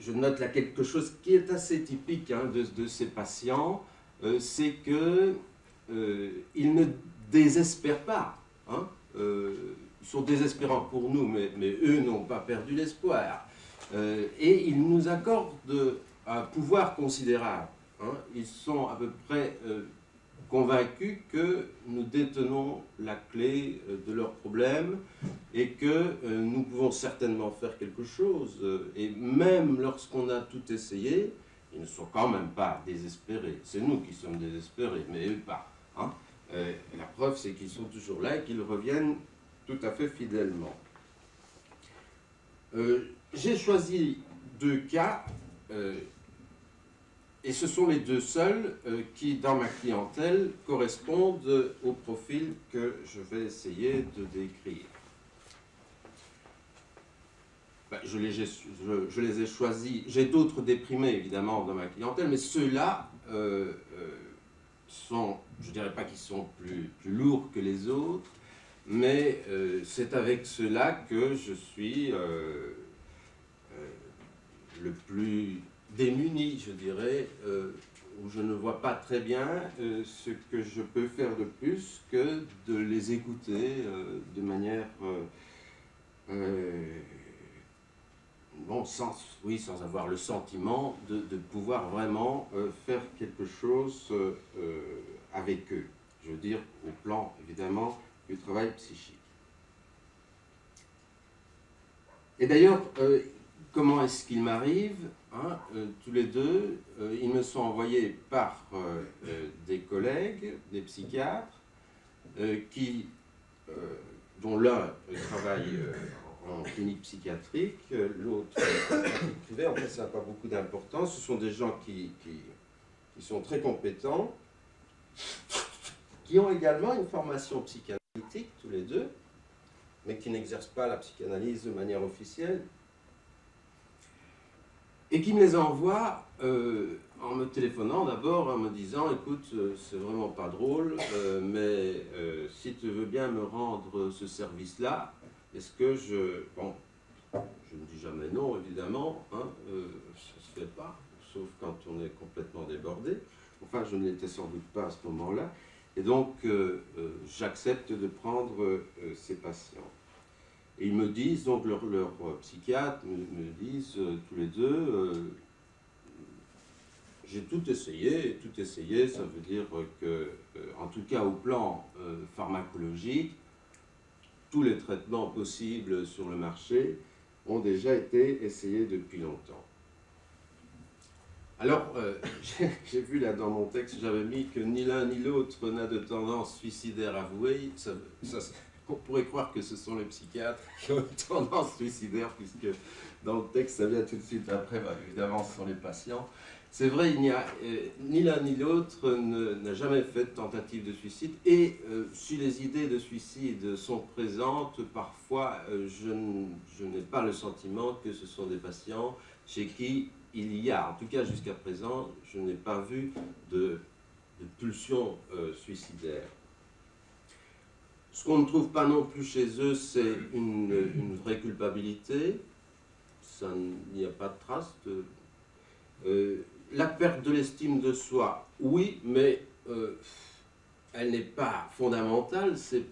je note là quelque chose qui est assez typique hein, de ces patients, c'est que ils ne désespèrent pas. Hein, ils sont désespérants pour nous, mais eux n'ont pas perdu l'espoir. Et ils nous accordent un pouvoir considérable. Hein. Ils sont à peu près convaincus que nous détenons la clé de leurs problèmes et que nous pouvons certainement faire quelque chose. Et même lorsqu'on a tout essayé, ils ne sont quand même pas désespérés. C'est nous qui sommes désespérés, mais eux pas. Hein. La preuve, c'est qu'ils sont toujours là et qu'ils reviennent tout à fait fidèlement. J'ai choisi 2 cas, et ce sont les 2 seuls qui, dans ma clientèle, correspondent au profil que je vais essayer de décrire. Ben, je les ai choisis. J'ai d'autres déprimés, évidemment, dans ma clientèle, mais ceux-là sont, je ne dirais pas qu'ils sont plus lourds que les autres, mais c'est avec ceux-là que je suis le plus démuni, je dirais, où je ne vois pas très bien ce que je peux faire de plus que de les écouter de manière bon, sans avoir le sentiment de pouvoir vraiment faire quelque chose avec eux. Je veux dire, au plan, évidemment, du travail psychique. Et d'ailleurs, comment est-ce qu'il m'arrive hein, tous les deux, ils me sont envoyés par des collègues, des psychiatres, dont l'un travaille en clinique psychiatrique, l'autre en clinique privée. En fait, ça n'a pas beaucoup d'importance. Ce sont des gens qui sont très compétents, qui ont également une formation psychanalytique, tous les deux, mais qui n'exercent pas la psychanalyse de manière officielle, et qui me les envoient en me téléphonant d'abord, en me disant « Écoute, c'est vraiment pas drôle, mais si tu veux bien me rendre ce service-là, est-ce que je... » Bon, je ne dis jamais non, évidemment, hein, ça ne se fait pas, sauf quand on est complètement débordé. Enfin, je ne l'étais sans doute pas à ce moment-là. Et donc, j'accepte de prendre ces patients. Et ils me disent, donc leurs psychiatres me disent tous les deux, j'ai tout essayé, et tout essayé, ça veut dire que, en tout cas au plan pharmacologique, tous les traitements possibles sur le marché ont déjà été essayés depuis longtemps. Alors, j'ai vu là dans mon texte, j'avais mis que ni l'un ni l'autre n'a de tendance suicidaire avouée. On pourrait croire que ce sont les psychiatres qui ont une tendance suicidaire, puisque dans le texte, ça vient tout de suite après, bah, évidemment, ce sont les patients. C'est vrai, il n'y a ni l'un ni l'autre n'a jamais fait de tentative de suicide, et si les idées de suicide sont présentes, parfois, je n'ai pas le sentiment que ce sont des patients chez qui il y a, en tout cas jusqu'à présent, je n'ai pas vu de pulsion suicidaire. Ce qu'on ne trouve pas non plus chez eux, c'est une vraie culpabilité. Il n'y a pas de trace de... la perte de l'estime de soi, oui, mais elle n'est pas fondamentale. Il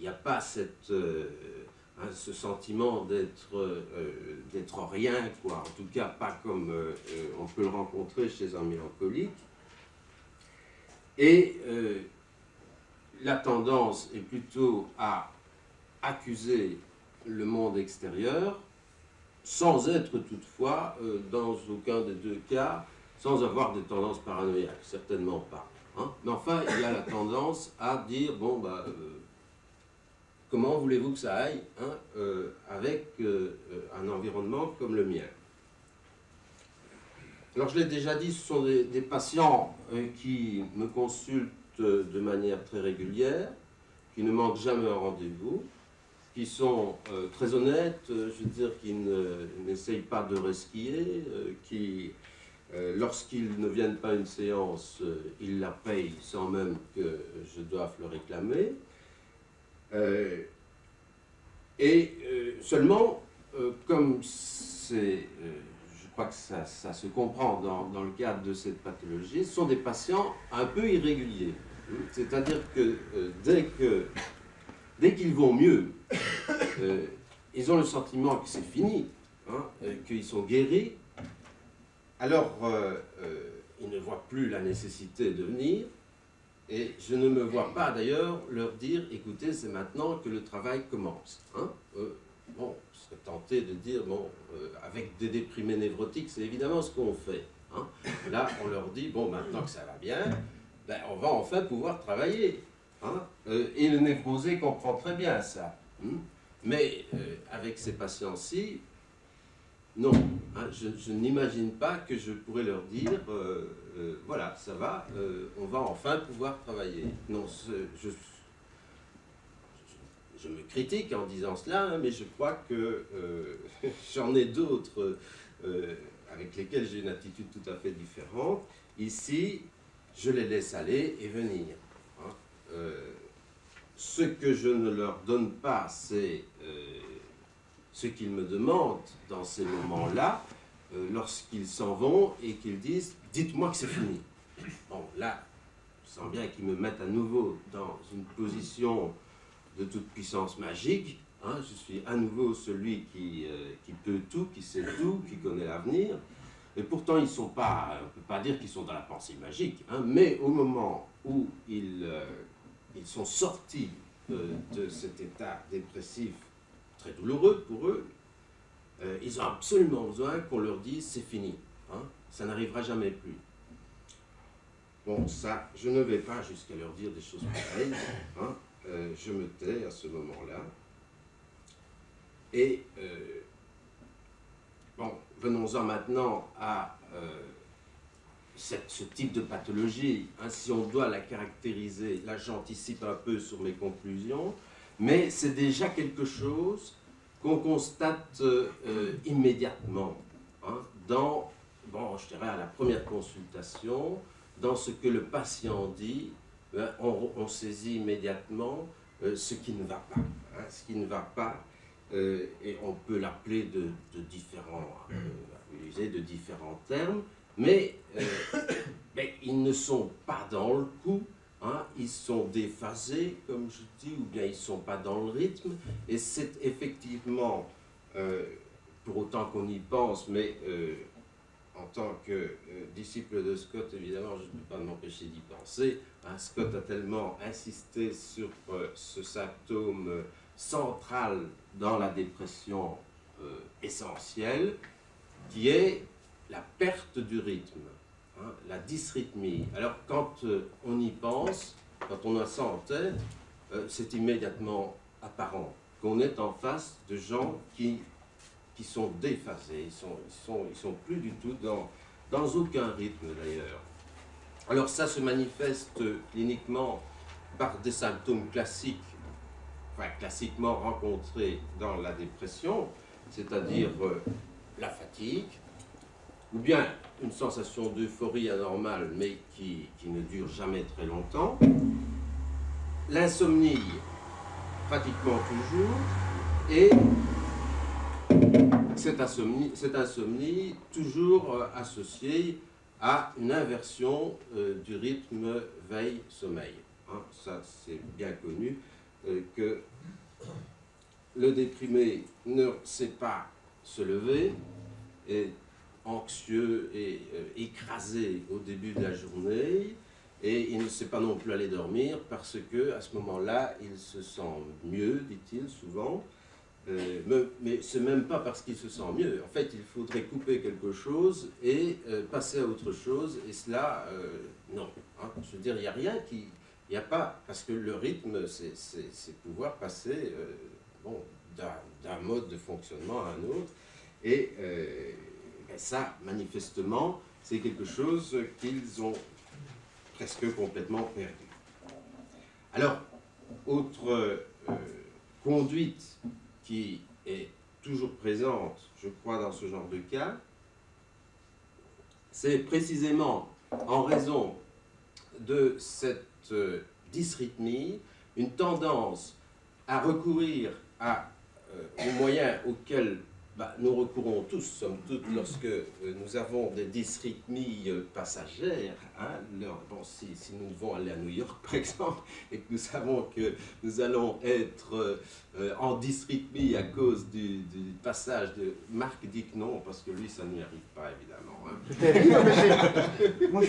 n'y a pas ce sentiment d'être rien, quoi. En tout cas, pas comme on peut le rencontrer chez un mélancolique. Et la tendance est plutôt à accuser le monde extérieur, sans être toutefois, dans aucun des 2 cas, sans avoir des tendances paranoïaques, certainement pas. Hein. Mais enfin, il y a la tendance à dire, bon, bah, comment voulez-vous que ça aille hein, avec un environnement comme le mien? Alors, je l'ai déjà dit, ce sont des patients qui me consultent de manière très régulière, qui ne manquent jamais un rendez-vous, qui sont très honnêtes, je veux dire, qui n'essayent pas de resquiller, qui, lorsqu'ils ne viennent pas à une séance, ils la payent sans même que je doive le réclamer. Seulement, comme c'est, je crois que ça se comprend dans le cadre de cette pathologie, ce sont des patients un peu irréguliers. C'est-à-dire que dès qu'ils vont mieux, ils ont le sentiment que c'est fini, hein, qu'ils sont guéris. Alors, ils ne voient plus la nécessité de venir. Et je ne me vois pas d'ailleurs leur dire, écoutez, c'est maintenant que le travail commence. Hein. Bon, je serais tenté de dire, bon, avec des déprimés névrotiques, c'est évidemment ce qu'on fait. Hein. Là, on leur dit, bon, maintenant que ça va bien, ben, on va enfin pouvoir travailler. Hein. Et le névrosé comprend très bien ça. Hein. Mais avec ces patients-ci, non, hein, je n'imagine pas que je pourrais leur dire, voilà, ça va, on va enfin pouvoir travailler. Non, je me critique en disant cela, hein, mais je crois que j'en ai d'autres avec lesquels j'ai une attitude tout à fait différente. Ici, je les laisse aller et venir. Hein. Ce que je ne leur donne pas, c'est ce qu'ils me demandent dans ces moments-là, lorsqu'ils s'en vont et qu'ils disent « dites-moi que c'est fini ». Bon, là, je sens bien qu'ils me mettent à nouveau dans une position de toute puissance magique. Hein, je suis à nouveau celui qui peut tout, qui sait tout, qui connaît l'avenir. Et pourtant, ils sont pas, on ne peut pas dire qu'ils sont dans la pensée magique, hein, mais au moment où ils sont sortis de cet état dépressif très douloureux pour eux, ils ont absolument besoin qu'on leur dise c'est fini, hein, ça n'arrivera jamais plus. Bon, ça, je ne vais pas jusqu'à leur dire des choses pareilles, hein, je me tais à ce moment-là. Et bon, venons-en maintenant à ce type de pathologie, hein, si on doit la caractériser, là j'anticipe un peu sur mes conclusions, mais c'est déjà quelque chose qu'on constate immédiatement, hein, dans, bon, je dirais à la première consultation, dans ce que le patient dit, on saisit immédiatement ce qui ne va pas, hein, ce qui ne va pas, et on peut l'appeler de différents, utiliser de différents termes, mais ils ne sont pas dans le coup, hein, ils sont déphasés, comme je dis, ou bien ils ne sont pas dans le rythme, et c'est effectivement, pour autant qu'on y pense, mais en tant que disciple de Scott, évidemment, je ne peux pas m'empêcher d'y penser, hein, Scott a tellement insisté sur ce symptôme central dans la dépression essentielle, qui est la perte du rythme, hein, la dysrythmie. Alors quand on y pense, quand on a ça en tête, c'est immédiatement apparent qu'on est en face de gens qui sont déphasés, ils sont plus du tout dans aucun rythme d'ailleurs. Alors ça se manifeste cliniquement par des symptômes classiques, enfin classiquement rencontrés dans la dépression, c'est-à-dire la fatigue, ou bien une sensation d'euphorie anormale, mais qui ne dure jamais très longtemps, l'insomnie, pratiquement toujours, et cette insomnie toujours associée à une inversion du rythme veille-sommeil. Hein, ça, c'est bien connu, que le déprimé ne sait pas se lever, est anxieux et écrasé au début de la journée, et il ne sait pas non plus aller dormir parce que à ce moment-là, il se sent mieux, dit-il souvent, mais c'est même pas parce qu'il se sent mieux. En fait, il faudrait couper quelque chose et passer à autre chose, et cela, non. Hein, je veux dire, il n'y a rien qui... Il n'y a pas... Parce que le rythme, c'est pouvoir passer bon, d'un mode de fonctionnement à un autre, et ça, manifestement, c'est quelque chose qu'ils ont presque complètement perdu. Alors, autre conduite qui est toujours présente, je crois, dans ce genre de cas, c'est précisément en raison de cette dysrythmie, une tendance à recourir aux moyens auxquels Bah, nous recourons tous, somme toute, lorsque nous avons des dysrythmies passagères. Hein, bon, si nous devons aller à New York, par exemple, et que nous savons que nous allons être en dysrythmie à cause du passage de... Marc dit que non, parce que lui, ça ne lui arrive pas, évidemment. Hein. Peut-être.